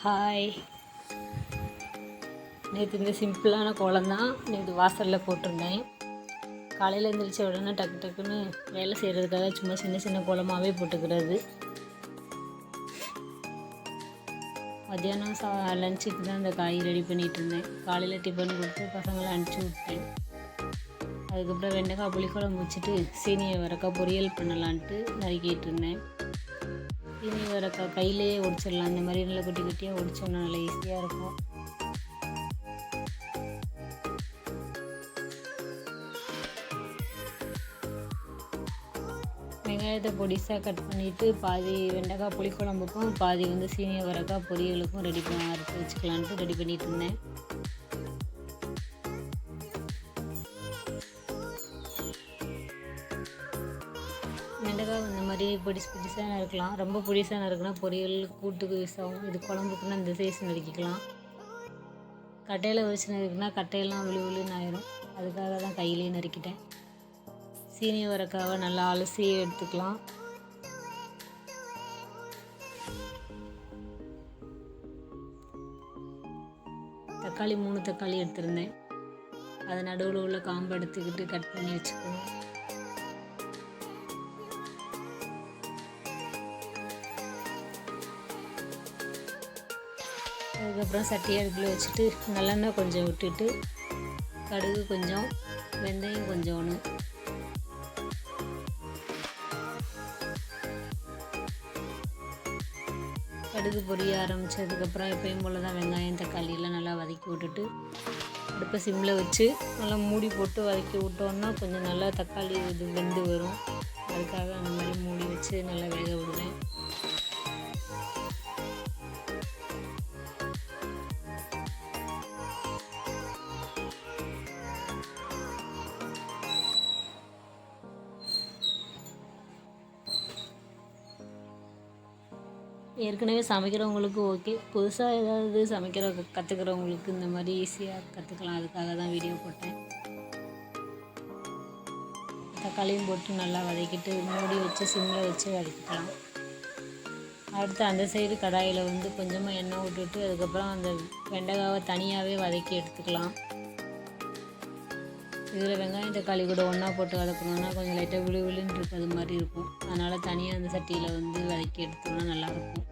Hi. நேற்று இந்த சிம்பிளான கோலம் தான் நேற்று வாசலில் போட்டிருந்தேன். காலையில் எழுந்திரிச்ச உடனே டக்கு டக்குன்னு வேலை செய்கிறதுக்காக சும்மா சின்ன சின்ன கோலமாகவே போட்டுக்கிறது. மத்தியானம் லஞ்சுக்கு தான் அந்த காய் ரெடி பண்ணிகிட்டு இருந்தேன். காலையில் டிஃபன் கொடுத்து பசங்களை அனுப்பிச்சி விட்டேன். அதுக்கப்புறம் வெண்டைக்காய் புளிக்குழம்பு வச்சுட்டு சீனியை வரக்காய் பொரியல் பண்ணலான்ட்டு நறுக்கிட்டு இருந்தேன். சீனி வரக்காய் கையிலேயே ஒடிச்சிடலாம். இந்த மாதிரி நல்லா குட்டி குட்டியாக ஒடிச்சோன்னா நல்லா ஈஸியாக இருக்கும். வெங்காயத்தை பொடிசாக கட் பண்ணிவிட்டு பாதி வெண்டைக்காய் புளிக்குழம்புக்கும் பாதி சீனி வரக்காய் பொரியலுக்கும் அறுத்து வச்சுக்கலான்ட்டு ரெடி பண்ணிகிட்டு இருந்தேன். வெண்டைக்காய் இந்த மாதிரி பொடிசாக நறுக்கலாம். ரொம்ப பொடிசாக நறுக்குனா பொரியல் கூட்டுக்கு யூஸ் ஆகும். இது குழம்புக்குன்னா இந்த சைஸ் நறுக்கிக்கலாம். கட்டையில் வச்சு நறுக்குனா கட்டையெல்லாம் விழுன்னு ஆயிரும். அதுக்காக தான் கையிலேயே நறுக்கிட்டேன். சீனி வரக்காவை நல்லா அலசி எடுத்துக்கலாம். தக்காளி 3 தக்காளி எடுத்திருந்தேன். அதை நடுவில் உள்ள காம்பை எடுத்துக்கிட்டு கட் பண்ணி வச்சுக்கணும். அதுக்கப்புறம் சட்டியை அடுப்பில் வச்சுட்டு நல்லெண்ணெய் கொஞ்சம் விட்டுட்டு கடுகு கொஞ்சம், வெந்தயம் கொஞ்சோன்னு, கடுகு பொரிய ஆரம்பித்ததுக்கப்புறம் எப்பயும் போல் தான் வெங்காயம் தக்காளியெல்லாம் நல்லா வதக்கி விட்டுட்டு அடுப்பை சிம்மில் வச்சு நல்லா மூடி போட்டு வதக்கி விட்டோன்னா கொஞ்சம் நல்லா தக்காளி வெந்து வரும். அதுக்காக அந்த மாதிரி மூடி வச்சு நல்லா வேக விடுவேன். ஏற்கனவே சமைக்கிறவங்களுக்கு ஓகே, புதுசாக ஏதாவது கற்றுக்கிறவங்களுக்கு இந்த மாதிரி ஈஸியாக கற்றுக்கலாம். அதுக்காக தான் வீடியோ போட்டேன். தக்காளியும் போட்டு நல்லா வதக்கிட்டு மூடி வச்சு சிம்மில் வச்சு வதக்கிக்கலாம். அடுத்து அந்த சைடு கடாயில் கொஞ்சமாக எண்ணெய் விட்டுட்டு அதுக்கப்புறம் அந்த வெண்டைக்காவை தனியாகவே வதக்கி எடுத்துக்கலாம். இதில் வெங்காயம் தக்காளி கூட ஒன்றா போட்டு வதக்கணுன்னா கொஞ்சம் லைட்டாக விழுன்னு இருக்கிறது மாதிரி இருக்கும். அதனால் தனியாக அந்த சட்டியில் வதக்கி எடுத்தோம்னா நல்லாயிருக்கும்.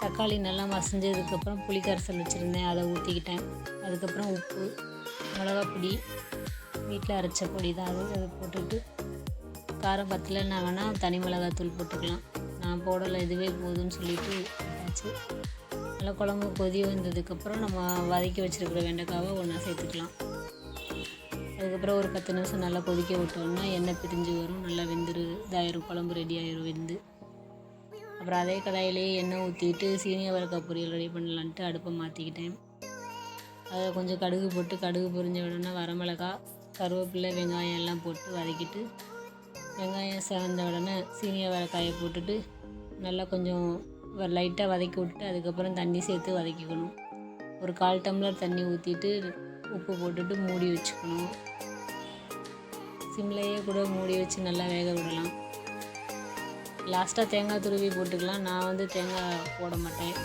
தக்காளி நல்லா மசிஞ்சதுக்கப்புறம் புளி கரைசல் வச்சுருந்தேன், அதை ஊற்றிக்கிட்டேன். அதுக்கப்புறம் உப்பு, மிளகாப்பொடி, வீட்டில் அரைச்ச பொடி தான் அதை போட்டுட்டு காரம் பத்தலைன்னா வேணால் தனி மிளகாத்தூள் போட்டுக்கலாம். நான் போடலை, இதுவே போதும்னு சொல்லிட்டு வச்சு நல்லா குழம்பு கொதி வந்ததுக்கப்புறம் நம்ம வதக்கி வச்சுருக்கிற வெண்டைக்காவை ஒன்றா சேர்த்துக்கலாம். அதுக்கப்புறம் ஒரு 10 நிமிஷம் நல்லா கொதிக்க விட்டோம்னா எண்ணெய் பிரிஞ்சு வரும். நல்லா இதாயிரும், குழம்பு ரெடி ஆயிரும் வெந்து. அப்புறம் அதே கடாயிலேயே எண்ணெய் ஊற்றிட்டு சீனி அவரைக்காய் பொரியல் ரெடி பண்ணலான்ட்டு அடுப்பை மாற்றிக்கிட்டேன். அதை கொஞ்சம் கடுகு போட்டு கடுகு பொரிஞ்ச உடனே வரமிளகாய், கருவேப்பிலை, வெங்காயம் எல்லாம் போட்டு வதக்கிட்டு வெங்காயம் செவந்த உடனே சீனி அவரைக்காயை போட்டுட்டு நல்லா கொஞ்சம் லைட்டாக வதக்கி விட்டுட்டு அதுக்கப்புறம் தண்ணி சேர்த்து வதக்கிக்கணும். ஒரு 1/4 டம்ளர் தண்ணி ஊற்றிட்டு உப்பு போட்டுட்டு மூடி வச்சுக்கணும். சிம்லையே கூட மூடி வச்சு நல்லா வேக விடலாம். லாஸ்ட்டாக தேங்காய் துருவி போட்டுக்கலாம். நான் தேங்காய் போட மாட்டேன்.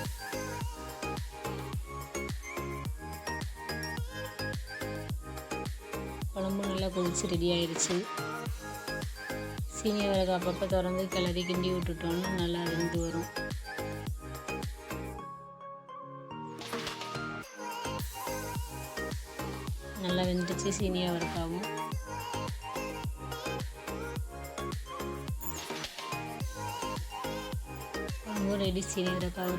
குழம்பு நல்லா கொதிச்சு ரெடி ஆயிடுச்சு. சீனி அவரைக்காய் அப்பப்போ திறந்து கிளறி கிண்டி விட்டுட்டோன்னா நல்லா வெந்து வரும். நல்லா வெந்துடுச்சு சீனி அவரைக்காவும். குழம்பு ரெடி. சீனி அவரைக்காவும்